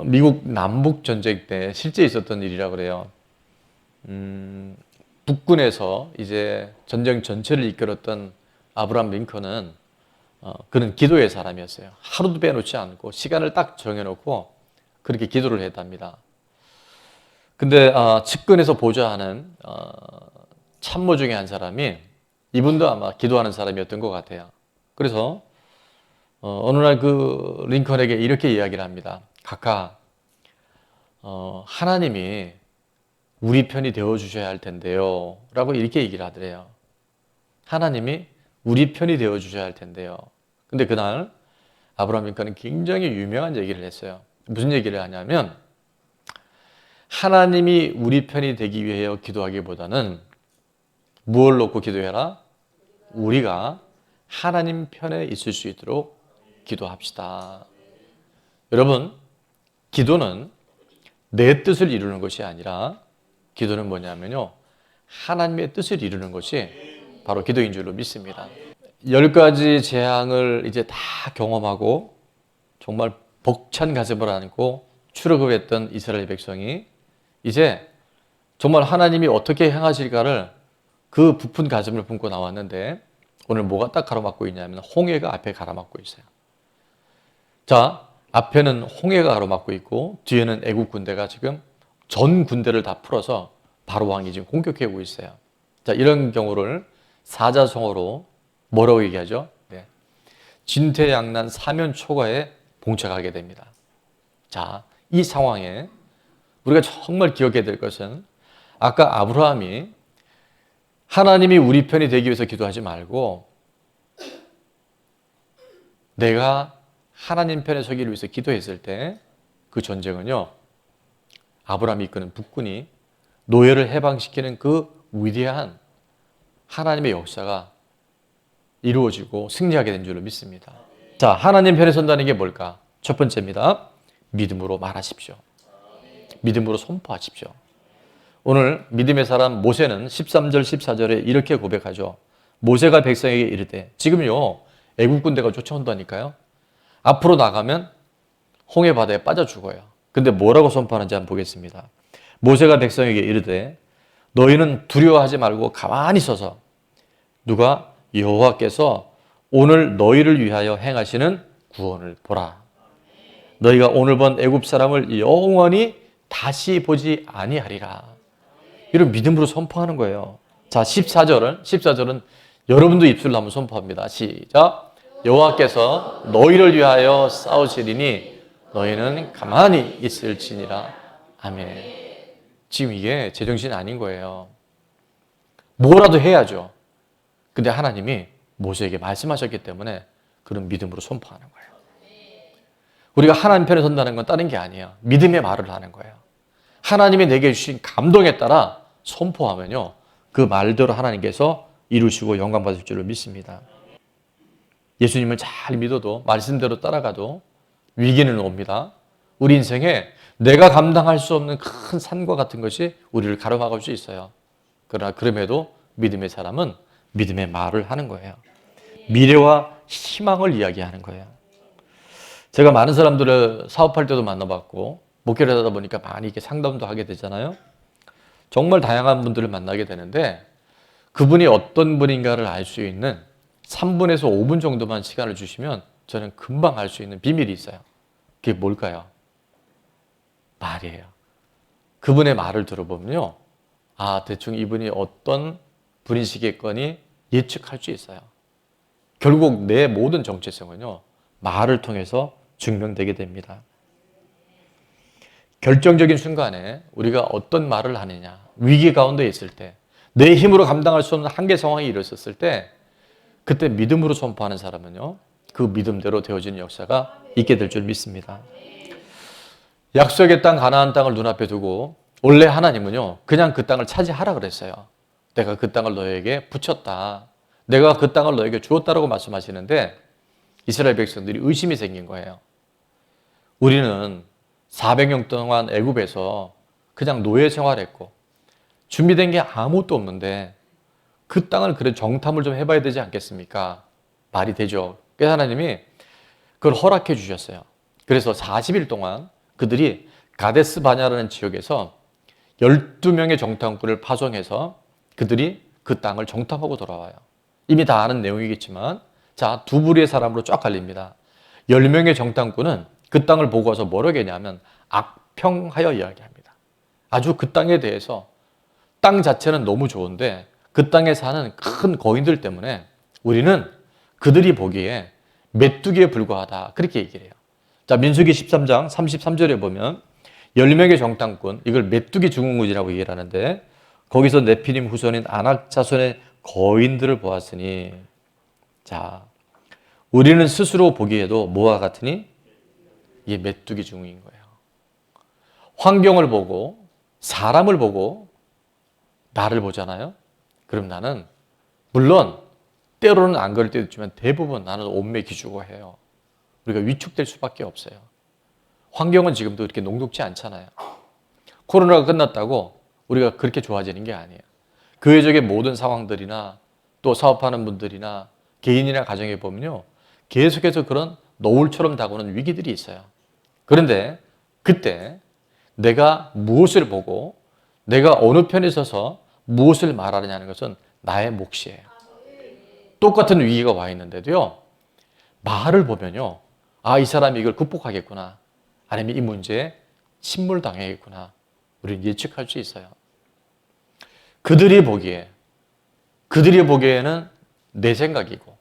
미국 남북 전쟁 때 실제 있었던 일이라고 그래요. 북군에서 이제 전쟁 전체를 이끌었던 아브라함 링컨은 그는 기도의 사람이었어요. 하루도 빼놓지 않고 시간을 딱 정해놓고 그렇게 기도를 했답니다. 근데 측근에서 보좌하는 참모 중에 한 사람이 이분도 아마 기도하는 사람이었던 것 같아요. 그래서 어느 날 그 링컨에게 이렇게 이야기를 합니다. 각하, 하나님이 우리 편이 되어 주셔야 할 텐데요 라고 이렇게 얘기를 하더래요. 하나님이 우리 편이 되어 주셔야 할 텐데요. 근데 그날 아브라함 링컨은 굉장히 유명한 얘기를 했어요. 무슨 얘기를 하냐면 하나님이 우리 편이 되기 위해 기도하기보다는 무엇을 놓고 기도해라? 우리가 하나님 편에 있을 수 있도록 기도합시다. 여러분, 기도는 내 뜻을 이루는 것이 아니라 기도는 뭐냐면요, 하나님의 뜻을 이루는 것이 바로 기도인 줄로 믿습니다. 10가지 재앙을 이제 다 경험하고 정말 벅찬 가슴을 안고 출애굽했던 이스라엘 백성이 이제 정말 하나님이 어떻게 행하실까를 그 부푼 가슴을 품고 나왔는데 오늘 뭐가 딱 가로막고 있냐면 홍해가 앞에 가로막고 있어요. 자, 앞에는 홍해가 가로막고 있고 뒤에는 애국 군대가 지금 전 군대를 다 풀어서 바로 왕이 지금 공격해 오고 있어요. 자, 이런 경우를 사자성어로 뭐라고 얘기하죠? 네. 진퇴양난 사면초가에 봉착하게 됩니다. 자, 이 상황에 우리가 정말 기억해야 될 것은 아까 아브라함이 하나님이 우리 편이 되기 위해서 기도하지 말고 내가 하나님 편에 서기를 위해서 기도했을 때 그 전쟁은요, 아브라함이 이끄는 북군이 노예를 해방시키는 그 위대한 하나님의 역사가 이루어지고 승리하게 된 줄로 믿습니다. 자, 하나님 편에 선다는 게 뭘까? 첫 번째입니다. 믿음으로 말하십시오. 믿음으로 선포하십시오. 오늘 믿음의 사람 모세는 13절 14절에 이렇게 고백하죠. 모세가 백성에게 이르되, 지금요 애국 군대가 쫓아온다니까요. 앞으로 나가면 홍해 바다에 빠져 죽어요. 근데 뭐라고 선포하는지 한번 보겠습니다. 모세가 백성에게 이르되 너희는 두려워하지 말고 가만히 서서 누가 여호와께서 오늘 너희를 위하여 행하시는 구원을 보라. 너희가 오늘 본 애굽 사람을 영원히 다시 보지 아니하리라. 이런 믿음으로 선포하는 거예요. 자, 14절은 여러분도 입술로 한번 선포합니다. 시작. 여호와께서 너희를 위하여 싸우시리니 너희는 가만히 있을지니라. 아멘. 지금 이게 제정신이 아닌 거예요. 뭐라도 해야죠. 근데 하나님이 모세에게 말씀하셨기 때문에 그런 믿음으로 선포하는 거예요. 우리가 하나님 편에 선다는 건 다른 게 아니에요. 믿음의 말을 하는 거예요. 하나님이 내게 주신 감동에 따라 선포하면요, 그 말대로 하나님께서 이루시고 영광 받을 줄을 믿습니다. 예수님을 잘 믿어도 말씀대로 따라가도 위기는 옵니다. 우리 인생에 내가 감당할 수 없는 큰 산과 같은 것이 우리를 가로막을 수 있어요. 그러나 그럼에도 믿음의 사람은 믿음의 말을 하는 거예요. 미래와 희망을 이야기하는 거예요. 제가 많은 사람들을 사업할 때도 만나봤고 목회를 하다 보니까 많이 이렇게 상담도 하게 되잖아요. 정말 다양한 분들을 만나게 되는데 그분이 어떤 분인가를 알 수 있는 3분에서 5분 정도만 시간을 주시면 저는 금방 알 수 있는 비밀이 있어요. 그게 뭘까요? 말이에요. 그분의 말을 들어보면요, 대충 이분이 어떤 분이시겠거니 예측할 수 있어요. 결국 내 모든 정체성은요, 말을 통해서 증명되게 됩니다. 결정적인 순간에 우리가 어떤 말을 하느냐, 위기 가운데 있을 때, 내 힘으로 감당할 수 없는 한계 상황이 일어섰을 때 그때 믿음으로 선포하는 사람은요, 그 믿음대로 되어지는 역사가 있게 될 줄 믿습니다. 약속의 땅 가나안 땅을 눈앞에 두고 원래 하나님은요, 그냥 그 땅을 차지하라 그랬어요. 내가 그 땅을 너에게 붙였다, 내가 그 땅을 너에게 주었다라고 말씀하시는데 이스라엘 백성들이 의심이 생긴 거예요. 우리는 400년 동안 애굽에서 그냥 노예 생활했고 준비된 게 아무것도 없는데 그 땅을 그래 정탐을 좀 해봐야 되지 않겠습니까? 말이 되죠. 그래서 하나님이 그걸 허락해 주셨어요. 그래서 40일 동안 그들이 가데스 바냐라는 지역에서 12명의 정탐꾼을 파송해서 그들이 그 땅을 정탐하고 돌아와요. 이미 다 아는 내용이겠지만 자, 두 부류의 사람으로 쫙 갈립니다. 10명의 정탐꾼은 그 땅을 보고 와서 뭐라고 했냐면 악평하여 이야기합니다. 아주 그 땅에 대해서 땅 자체는 너무 좋은데 그 땅에 사는 큰 거인들 때문에 우리는 그들이 보기에 메뚜기에 불과하다. 그렇게 얘기를 해요. 자, 민수기 13장 33절에 보면 10명의 정탐꾼, 이걸 메뚜기 증후군이라고 얘기를 하는데 거기서 네피림 후손인 아낙 자손의 거인들을 보았으니 자, 우리는 스스로 보기에도 뭐와 같으니? 이게 메뚜기 증후인 거예요. 환경을 보고 사람을 보고 나를 보잖아요. 그럼 나는 물론 때로는 안 그럴 때도 있지만 대부분 나는 온매 기주고 해요. 우리가 위축될 수밖에 없어요. 환경은 지금도 이렇게 녹록지 않잖아요. 코로나가 끝났다고 우리가 그렇게 좋아지는 게 아니에요. 교회적인 모든 상황들이나 또 사업하는 분들이나 개인이나 가정에 보면요. 계속해서 그런 노을처럼 다가오는 위기들이 있어요. 그런데 그때 내가 무엇을 보고 내가 어느 편에 서서 무엇을 말하느냐는 것은 나의 몫이에요. 똑같은 위기가 와 있는데도요. 말을 보면요. 아, 이 사람이 이걸 극복하겠구나. 아니면 이 문제에 침몰당하겠구나. 우리는 예측할 수 있어요. 그들이 보기에는 내 생각이고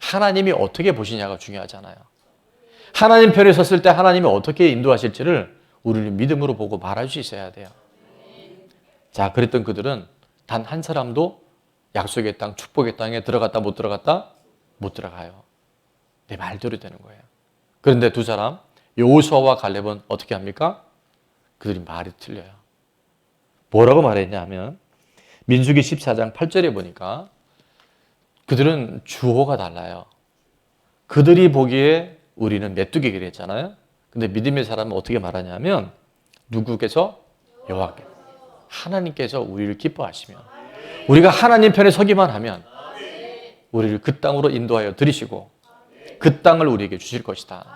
하나님이 어떻게 보시냐가 중요하잖아요. 하나님 편에 섰을 때 하나님이 어떻게 인도하실지를 우리는 믿음으로 보고 말할 수 있어야 돼요. 자, 그랬던 그들은 단 한 사람도 약속의 땅, 축복의 땅에 들어갔다 못 들어갔다? 못 들어가요. 내 말대로 되는 거예요. 그런데 두 사람 여호수아와 갈렙은 어떻게 합니까? 그들이 말이 틀려요. 뭐라고 말했냐면 민수기 14장 8절에 보니까 그들은 주어가 달라요. 그들이 보기에 우리는 메뚜기를 했잖아요. 근데 믿음의 사람은 어떻게 말하냐면 누구께서? 여호와께서. 하나님께서 우리를 기뻐하시면 우리가 하나님 편에 서기만 하면 우리를 그 땅으로 인도하여 들이시고 그 땅을 우리에게 주실 것이다.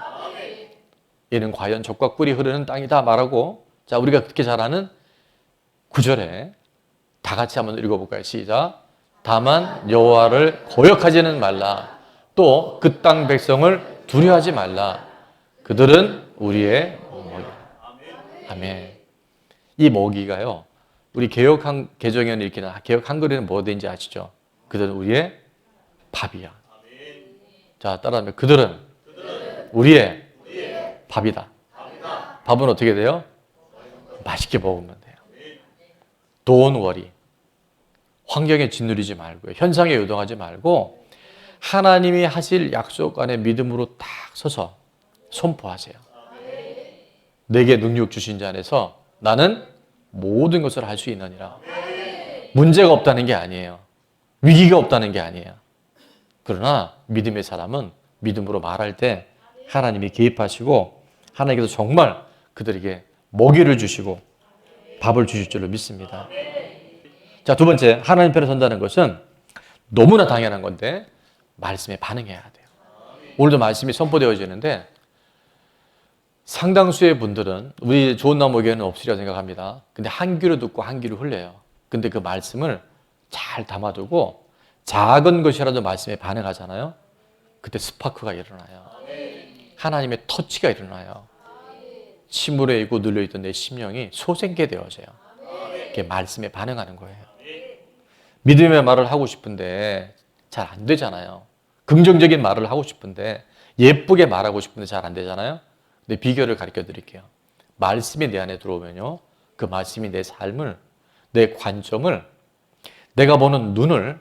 얘는 과연 젖과 꿀이 흐르는 땅이다 말하고 자, 우리가 그렇게 잘 아는 9절에 다 같이 한번 읽어볼까요? 시작. 다만 여호와를 거역하지는 말라. 또 그 땅 백성을 두려워하지 말라. 그들은 우리의 먹이라. 아멘. 이 먹이가요. 우리 개정에는 이렇게 개역 한글에는 뭐가 되는지 아시죠? 그들은 우리의 밥이야. 자, 따라하면 그들은 우리의 밥이다. 밥은 어떻게 돼요? 맛있게 먹으면 돼요. Don't worry. 환경에 짓누르지 말고요. 현상에 요동하지 말고 하나님이 하실 약속 안에 믿음으로 딱 서서 선포하세요. 내게 능력 주신 자 안에서 나는 모든 것을 할 수 있느니라. 문제가 없다는 게 아니에요. 위기가 없다는 게 아니에요. 그러나 믿음의 사람은 믿음으로 말할 때 하나님이 개입하시고 하나님께서 정말 그들에게 먹이를 주시고 밥을 주실 줄로 믿습니다. 자, 두 번째, 하나님 편에 선다는 것은 너무나 당연한 건데 말씀에 반응해야 돼요. 오늘도 말씀이 선포되어지는데 상당수의 분들은 우리 좋은 나무 교회는 없으리라 생각합니다. 근데 한 귀로 듣고 한 귀로 흘려요. 근데 그 말씀을 잘 담아두고 작은 것이라도 말씀에 반응하잖아요. 그때 스파크가 일어나요. 하나님의 터치가 일어나요. 침울해 있고 눌려있던 내 심령이 소생케 되어져요. 그게 말씀에 반응하는 거예요. 믿음의 말을 하고 싶은데 잘 안 되잖아요. 긍정적인 말을 하고 싶은데 예쁘게 말하고 싶은데 잘 안 되잖아요. 근데 비결을 가르쳐 드릴게요. 말씀이 내 안에 들어오면요. 그 말씀이 내 삶을, 내 관점을, 내가 보는 눈을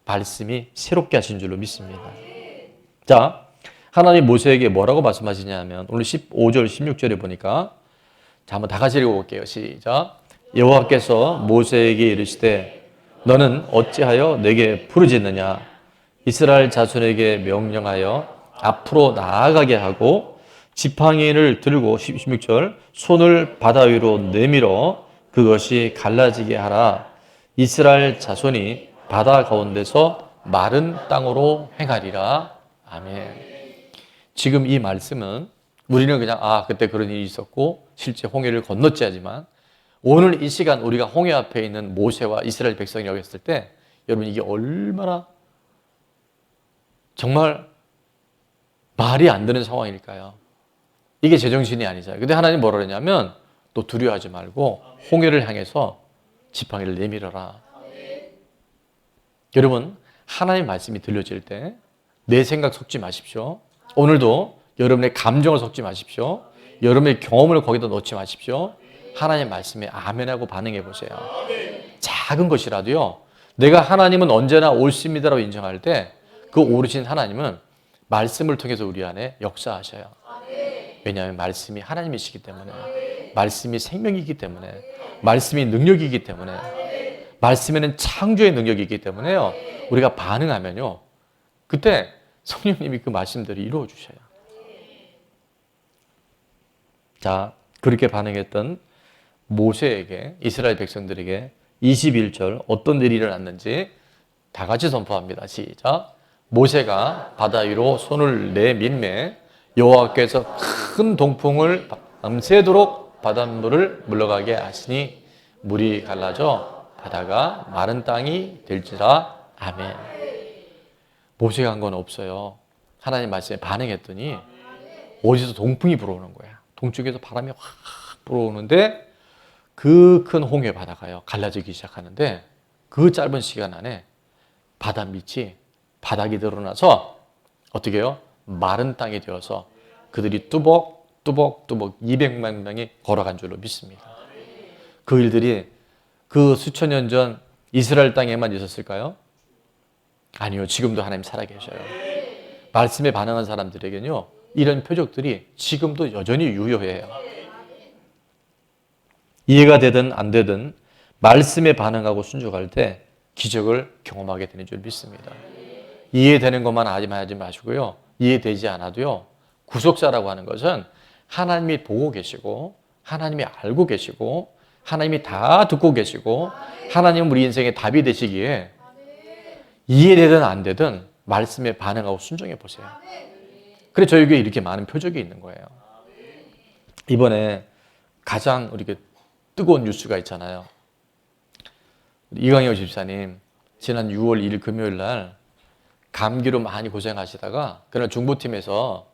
말씀이 새롭게 하신 줄로 믿습니다. 자, 하나님 모세에게 뭐라고 말씀하시냐면 오늘 15절, 16절에 보니까 자, 한번 다 같이 읽어볼게요. 시작. 여호와께서 모세에게 이르시되 너는 어찌하여 내게 부르짖느냐? 이스라엘 자손에게 명령하여 앞으로 나아가게 하고 지팡이를 들고 16절 손을 바다 위로 내밀어 그것이 갈라지게 하라. 이스라엘 자손이 바다 가운데서 마른 땅으로 행하리라. 아멘. 지금 이 말씀은 우리는 그냥 그때 그런 일이 있었고 실제 홍해를 건넜지 하지만 오늘 이 시간 우리가 홍해 앞에 있는 모세와 이스라엘 백성이 여겼을 때 여러분 이게 얼마나 정말 말이 안 되는 상황일까요? 이게 제정신이 아니잖아요. 근데 하나님 뭐라 그러냐면 또 두려워하지 말고 홍해를 향해서 지팡이를 내밀어라. 여러분 하나님 말씀이 들려질 때 내 생각 섞지 마십시오. 오늘도 여러분의 감정을 섞지 마십시오. 여러분의 경험을 거기다 넣지 마십시오. 하나님 말씀에 아멘하고 반응해 보세요. 작은 것이라도요. 내가 하나님은 언제나 옳습니다라고 인정할 때 그 옳으신 하나님은 말씀을 통해서 우리 안에 역사하셔요. 왜냐하면 말씀이 하나님이시기 때문에, 말씀이 생명이기 때문에, 말씀이 능력이기 때문에, 말씀에는 창조의 능력이 있기 때문에요. 우리가 반응하면요. 그때 성령님이 그 말씀들을 이루어 주셔요. 자, 그렇게 반응했던 모세에게, 이스라엘 백성들에게 21절 어떤 일이 일어났는지 다 같이 선포합니다. 시작. 모세가 바다 위로 손을 내밀매 여호와께서 큰 동풍을 밤새도록 바닷물을 물러가게 하시니 물이 갈라져 바다가 마른 땅이 될지라. 아멘. 모세가 한 건 없어요. 하나님 말씀에 반응했더니 어디서 동풍이 불어오는 거야. 동쪽에서 바람이 확 불어오는데 그 큰 홍해 바다가요 갈라지기 시작하는데 그 짧은 시간 안에 바다 밑이 바닥이 드러나서 어떻게 해요? 마른 땅이 되어서 그들이 뚜벅 200만 명이 걸어간 줄로 믿습니다. 그 일들이 그 수천 년 전 이스라엘 땅에만 있었을까요? 아니요. 지금도 하나님 살아계셔요. 말씀에 반응한 사람들에게는요. 이런 표적들이 지금도 여전히 유효해요. 이해가 되든 안 되든 말씀에 반응하고 순종할 때 기적을 경험하게 되는 줄 믿습니다. 이해되는 것만 하지 마시고요. 이해되지 않아도요. 구속사라고 하는 것은 하나님이 보고 계시고 하나님이 알고 계시고 하나님이 다 듣고 계시고 하나님은 우리 인생의 답이 되시기에 이해되든 안 되든 말씀에 반응하고 순종해 보세요. 그래 저희 교회에 이렇게 많은 표적이 있는 거예요. 이번에 가장 우리가 뜨거운 뉴스가 있잖아요. 이광혁 집사님 지난 6월 1일 금요일 날 감기로 많이 고생하시다가 그날 중보팀에서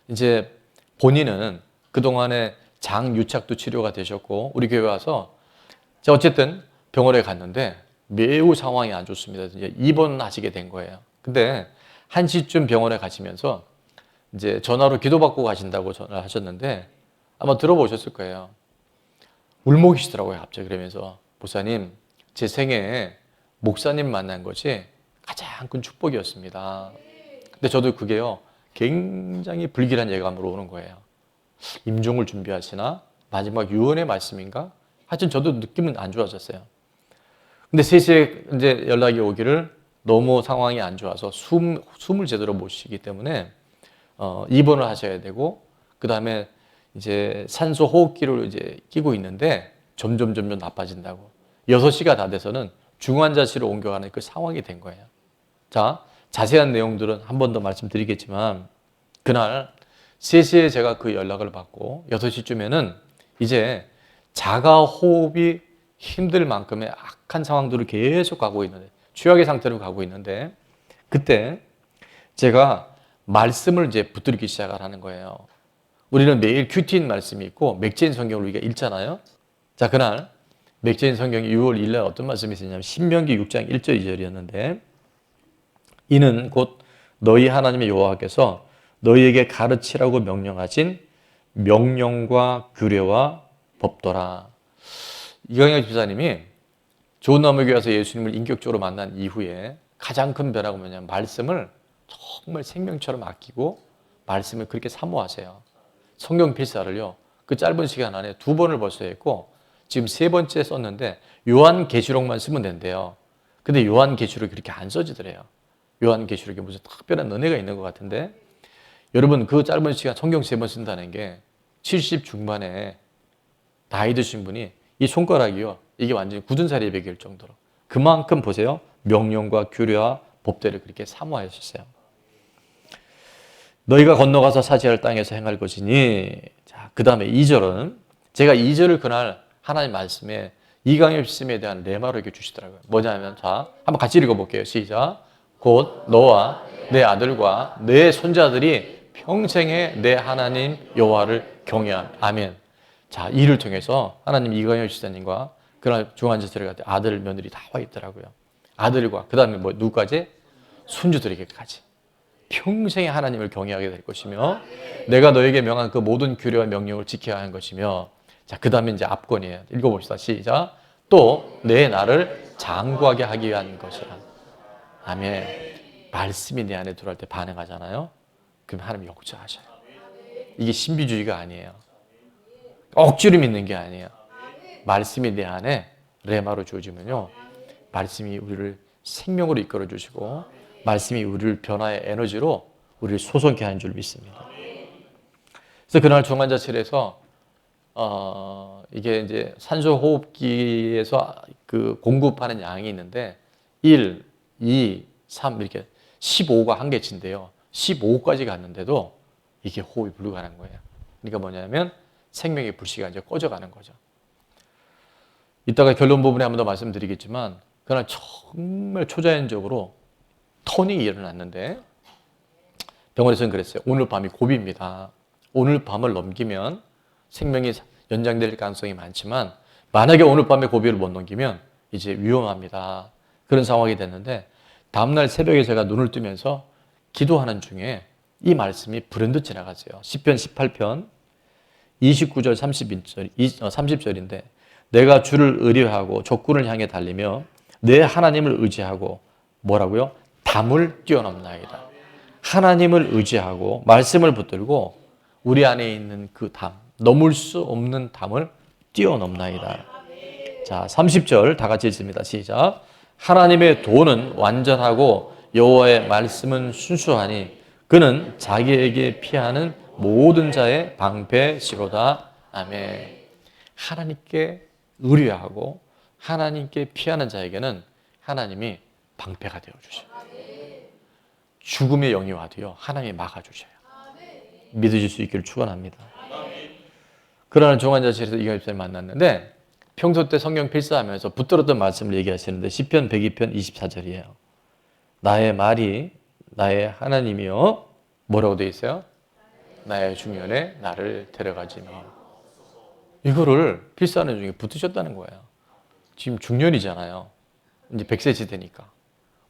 이제 본인은 그동안에 장 유착도 치료가 되셨고 우리 교회 와서 어쨌든 병원에 갔는데 매우 상황이 안 좋습니다. 이제 입원하시게 된 거예요. 근데 1시쯤 병원에 가시면서 이제 전화로 기도받고 가신다고 전화를 하셨는데 아마 들어보셨을 거예요. 울먹이시더라고요. 갑자기 그러면서 목사님 제 생애에 목사님 만난 것이 가장 큰 축복이었습니다. 근데 저도 그게요 굉장히 불길한 예감으로 오는 거예요. 임종을 준비하시나 마지막 유언의 말씀인가? 하여튼 저도 느낌은 안 좋아졌어요. 근데 3시에 이제 연락이 오기를 너무 상황이 안 좋아서 숨을 제대로 못 쉬기 때문에 입원을 하셔야 되고 그 다음에 이제 산소 호흡기를 이제 끼고 있는데 점점 나빠진다고 6시가 다 돼서는 중환자실로 옮겨가는 그 상황이 된 거예요. 자, 자세한 내용들은 한 번 더 말씀드리겠지만 그날 3시에 제가 그 연락을 받고 6시쯤에는 이제 자가 호흡이 힘들 만큼의 악한 상황들을 계속 가고 있는데 최악의 상태로 가고 있는데 그때 제가 말씀을 이제 붙들기 시작을 하는 거예요. 우리는 매일 큐티인 말씀이 있고 맥제인 성경을 우리가 읽잖아요. 자, 그날 맥제인 성경이 6월 1일 날 어떤 말씀이 있었냐면 신명기 6장 1절 2절이었는데 이는 곧 너희 하나님의 여호와께서 너희에게 가르치라고 명령하신 명령과 규례와 법도라. 이광혁 집사님이 좋은 나무 교회 와서 예수님을 인격적으로 만난 이후에 가장 큰 변화가 뭐냐면 말씀을 정말 생명처럼 아끼고 말씀을 그렇게 사모하세요. 성경 필사를요 그 짧은 시간 안에 2번을 벌써 했고 지금 3번째 썼는데 요한계시록만 쓰면 된대요. 근데 요한계시록이 그렇게 안 써지더래요. 요한계시록에 무슨 특별한 은혜가 있는 것 같은데 여러분 그 짧은 시간 성경 3번 쓴다는 게 70 중반에 나이 드신 분이 이 손가락이요 이게 완전히 굳은 살이 베길 정도로 그만큼 보세요 명령과 규례와 법대를 그렇게 사모하셨어요. 너희가 건너가서 사지할 땅에서 행할 것이니. 자, 그 다음에 2절은 제가 2절을 그날 하나님 말씀에 이강엽심에 대한 레마로 이렇게 주시더라고요. 뭐냐면 자, 한번 같이 읽어볼게요. 시작. 곧 너와 내 아들과 내 손자들이 평생에 내 하나님 여호와를 경외함. 아멘. 자, 이를 통해서 하나님 이강엽 지사님과 그날 중환자실에 갈 때 아들, 며느리 다 와 있더라고요. 아들과 그 다음에 뭐 누구까지? 손주들에게까지. 평생에 하나님을 경외하게 될 것이며 내가 너에게 명한 그 모든 규례와 명령을 지켜야 하는 것이며 자, 그 다음에 이제 앞권이에요. 읽어봅시다. 시작. 또 내 나를 장구하게 하기 위한 것이라. 아멘. 말씀이 내 안에 들어갈 때 반응하잖아요. 그럼 하나님 역사하셔요. 이게 신비주의가 아니에요. 억지로 믿는 게 아니에요. 말씀이 내 안에 레마로 주어지면요. 말씀이 우리를 생명으로 이끌어 주시고 말씀이 우리를 변화의 에너지로 우리를 솟게 하는 줄 믿습니다. 그래서 그날 중환자실에서 이게 이제 산소 호흡기에서 그 공급하는 양이 있는데 1, 2, 3 이렇게 15가 한계치인데요. 15까지 갔는데도 이게 호흡이 불가능한 거예요. 그러니까 뭐냐면 생명의 불씨가 이제 꺼져가는 거죠. 이따가 결론 부분에 한 번 더 말씀드리겠지만 그날 정말 초자연적으로 터닝이 일어났는데 병원에서는 그랬어요. 오늘 밤이 고비입니다. 오늘 밤을 넘기면 생명이 연장될 가능성이 많지만 만약에 오늘 밤에 고비를 못 넘기면 이제 위험합니다. 그런 상황이 됐는데 다음날 새벽에 제가 눈을 뜨면서 기도하는 중에 이 말씀이 불현듯 지나갔어요. 시편 18편 29절 30절인데 내가 주를 의뢰하고 적군을 향해 달리며 내 하나님을 의지하고 뭐라고요? 담을 뛰어넘나이다. 하나님을 의지하고 말씀을 붙들고 우리 안에 있는 그 담, 넘을 수 없는 담을 뛰어넘나이다. 자, 30절 다 같이 읽습니다. 시작. 하나님의 도는 완전하고 여호와의 말씀은 순수하니 그는 자기에게 피하는 모든 자의 방패시로다. 아멘. 하나님께 의뢰하고 하나님께 피하는 자에게는 하나님이 방패가 되어주셔요. 죽음의 영이 와도요 하나님이 막아주셔요. 믿으실 수 있기를 축원합니다. 그러는 중환자실에서 이강엽 집사님 만났는데 평소 때 성경 필사하면서 붙들었던 말씀을 얘기하시는데 시편 102편 24절이에요. 나의 말이 나의 하나님이여 뭐라고 되어 있어요? 나의 중년에 나를 데려가지마. 이거를 필사하는 중에 붙으셨다는 거예요. 지금 중년이잖아요. 이제 100세 되니까.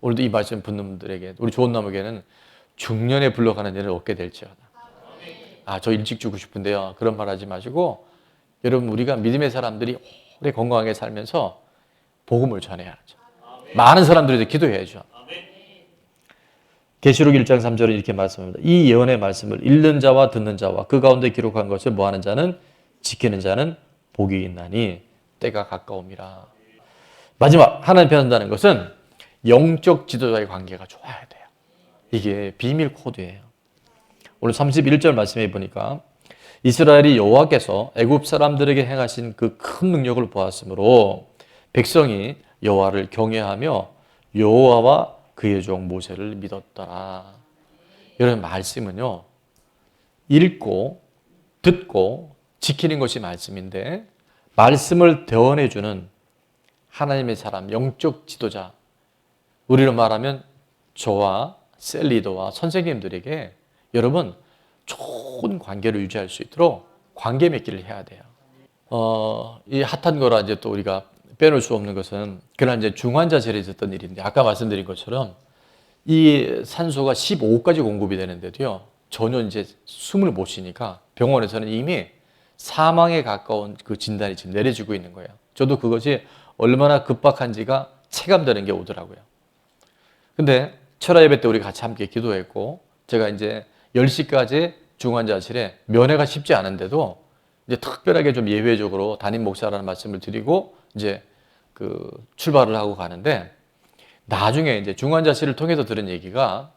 오늘도 이 말씀 붙는 분들에게 우리 좋은 나무에게는 중년에 불러가는 일을 얻게 될지어다. 아, 저 일찍 죽고 싶은데요. 그런 말 하지 마시고 여러분 우리가 믿음의 사람들이 오래 건강하게 살면서 복음을 전해야죠. 많은 사람들이 기도해야죠. 계시록 1장 3절은 이렇게 말씀합니다. 이 예언의 말씀을 읽는 자와 듣는 자와 그 가운데 기록한 것을 뭐하는 자는 지키는 자는 복이 있나니 때가 가까움이라. 마지막 하나님 편한다는 것은 영적 지도자의 관계가 좋아야 돼요. 이게 비밀 코드예요. 오늘 31절 말씀해 보니까 이스라엘이 여호와께서 애굽 사람들에게 행하신 그 큰 능력을 보았으므로 백성이 여호와를 경외하며 여호와와 그의 종 모세를 믿었더라. 이런 말씀은요 읽고 듣고 지키는 것이 말씀인데 말씀을 대언해주는 하나님의 사람, 영적 지도자, 우리로 말하면 저와 셀리더와 선생님들에게 여러분 좋은 관계를 유지할 수 있도록 관계 맺기를 해야 돼요. 이 핫한 거라 이제 또 우리가 빼놓을 수 없는 것은 그날 이제 중환자실에 있었던 일인데 아까 말씀드린 것처럼 이 산소가 15까지 공급이 되는데도요 전혀 이제 숨을 못 쉬니까 병원에서는 이미 사망에 가까운 그 진단이 지금 내려지고 있는 거예요. 저도 그것이 얼마나 급박한지가 체감되는 게 오더라고요. 근데 철야 예배 때 우리 같이 함께 기도했고 제가 이제 10시까지 중환자실에 면회가 쉽지 않은데도 이제 특별하게 좀 예외적으로 담임 목사라는 말씀을 드리고 이제 그 출발을 하고 가는데 나중에 이제 중환자실을 통해서 들은 얘기가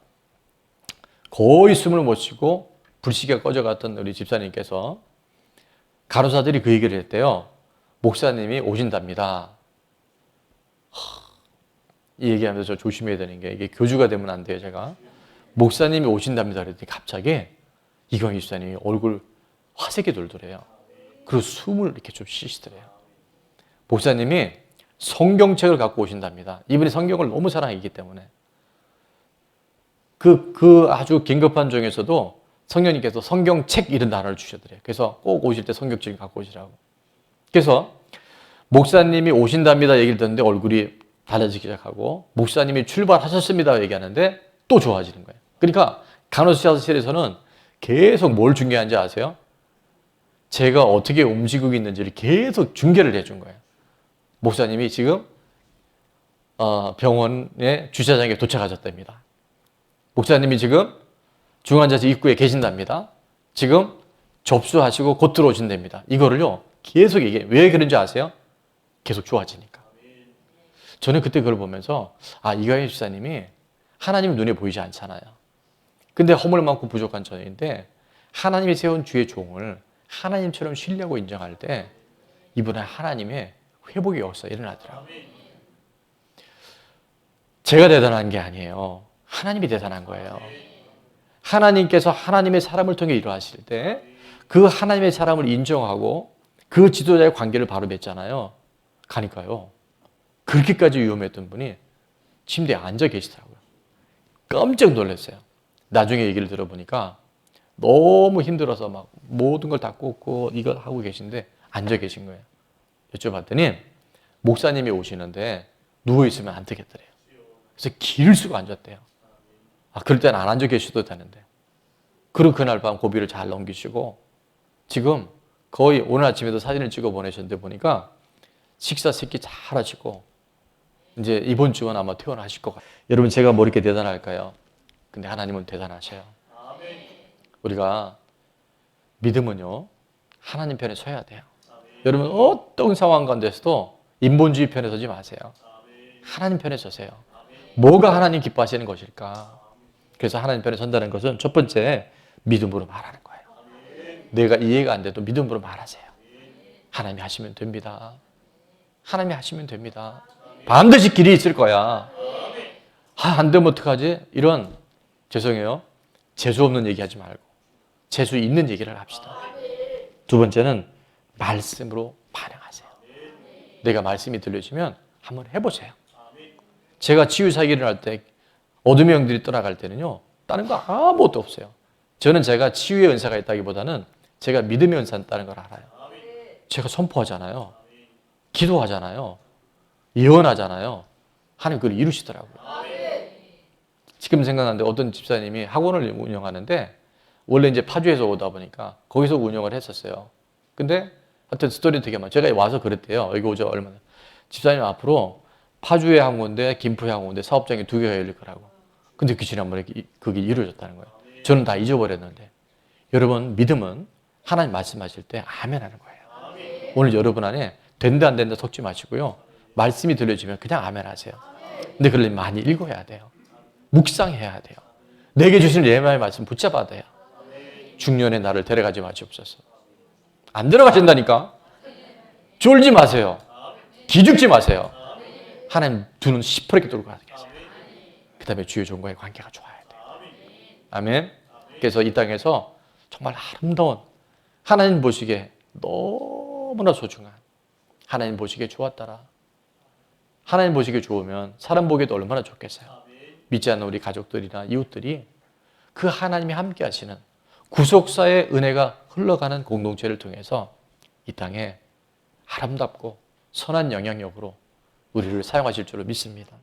거의 숨을 못 쉬고 불씨가 꺼져갔던 우리 집사님께서 간호사들이 그 얘기를 했대요. 목사님이 오신답니다. 이 얘기하면서 저 조심해야 되는 게 이게 교주가 되면 안 돼요. 제가 목사님이 오신답니다 그랬더니 갑자기 이광희 집사님이 얼굴 화색이 돌더래요. 그리고 숨을 이렇게 좀 쉬시더래요. 목사님이 성경책을 갖고 오신답니다. 이분이 성경을 너무 사랑하기 때문에. 그 아주 긴급한 중에서도 성령님께서 성경책 이런 단어를 주셔더래요. 그래서 꼭 오실 때 성경책 갖고 오시라고. 그래서 목사님이 오신답니다 얘기를 듣는데 얼굴이 달라지기 시작하고, 목사님이 출발하셨습니다 얘기하는데 또 좋아지는 거예요. 그러니까 간호사실에서는 계속 뭘 중계하는지 아세요? 제가 어떻게 움직이고 있는지를 계속 중계를 해준 거예요. 목사님이 지금 병원의 주차장에 도착하셨답니다. 목사님이 지금 중환자실 입구에 계신답니다. 지금 접수하시고 곧 들어오신답니다. 이거를요 계속 얘기해요. 왜 그런지 아세요? 계속 좋아지니까. 저는 그때 그걸 보면서 이광희 집사님이 하나님 눈에 보이지 않잖아요. 근데 허물 많고 부족한 저인데 하나님이 세운 주의 종을 하나님처럼 신뢰하고 인정할 때 이분은 하나님의 회복의 역사가 일어나더라고요. 제가 대단한 게 아니에요. 하나님이 대단한 거예요. 하나님께서 하나님의 사람을 통해 일어나실 때 그 하나님의 사람을 인정하고 그 지도자의 관계를 바로 맺잖아요. 가니까요. 그렇게까지 위험했던 분이 침대에 앉아 계시더라고요. 깜짝 놀랐어요. 나중에 얘기를 들어보니까 너무 힘들어서 막 모든 걸 다 꽂고 이거 하고 계신데 앉아 계신 거예요. 여쭤봤더니 목사님이 오시는데 누워있으면 안 되겠더래요. 그래서 기를 쓰고 앉았대요. 그럴 때는 안 앉아 계셔도 되는데. 그리고 그날 밤 고비를 잘 넘기시고 지금 거의 오늘 아침에도 사진을 찍어 보내셨는데 보니까 식사 세끼 잘 하시고 이제 이번 주는 아마 퇴원하실 것 같아요. 여러분 제가 뭐 이렇게 대단할까요? 근데 하나님은 대단하셔요. 우리가 믿음은요 하나님 편에 서야 돼요. 여러분 어떤 상황 가운데서도 인본주의 편에 서지 마세요. 하나님 편에 서세요. 뭐가 하나님 기뻐하시는 것일까? 그래서 하나님 편에 선다는 것은 첫 번째 믿음으로 말하는 거예요. 내가 이해가 안 돼도 믿음으로 말하세요. 하나님이 하시면 됩니다. 하나님이 하시면 됩니다. 반드시 길이 있을 거야. 안 되면 어떡하지? 이런 죄송해요. 재수 없는 얘기하지 말고 재수 있는 얘기를 합시다. 두 번째는 말씀으로 반응하세요. 내가 말씀이 들려지면 한번 해보세요. 제가 치유 사기를 할 때 어둠의 영들이 떠나갈 때는요 다른 거 아무것도 없어요. 저는 제가 치유의 은사가 있다기보다는 제가 믿음의 은사가 있다는 걸 알아요. 제가 선포하잖아요. 기도하잖아요. 예언하잖아요. 하나님 그걸 이루시더라고요. 지금 생각나는데 어떤 집사님이 학원을 운영하는데 원래 이제 파주에서 오다 보니까 거기서 운영을 했었어요. 근데 하여튼 스토리 되게 많아요. 제가 와서 그랬대요. 여기 오죠 얼마나. 집사님 앞으로 파주에 한 군데, 김포에 한 군데 사업장이 2개가 열릴 거라고. 근데 그 지난번에 그게 이루어졌다는 거예요. 저는 다 잊어버렸는데. 여러분 믿음은 하나님 말씀하실 때 아멘 하는 거예요. 오늘 여러분 안에 된다 안 된다 섞지 마시고요. 말씀이 들려지면 그냥 아멘 하세요. 근데 그걸 많이 읽어야 돼요. 묵상해야 돼요. 내게 주신 예마의 말씀 붙잡아야 돼요. 중년의 나를 데려가지 마시옵소서. 안 데려가신다니까. 쫄지 마세요. 기죽지 마세요. 하나님 두 눈 시퍼렇게 뚫고 가서 계세요. 그 다음에 주의 종과의 관계가 좋아야 돼요. 아멘. 그래서 이 땅에서 정말 아름다운 하나님 보시기에 너무나 소중한 하나님 보시기에 좋았더라. 하나님 보시기에 좋으면 사람 보기에도 얼마나 좋겠어요. 믿지 않는 우리 가족들이나 이웃들이 그 하나님이 함께 하시는 구속사의 은혜가 흘러가는 공동체를 통해서 이 땅에 아름답고 선한 영향력으로 우리를 사용하실 줄로 믿습니다.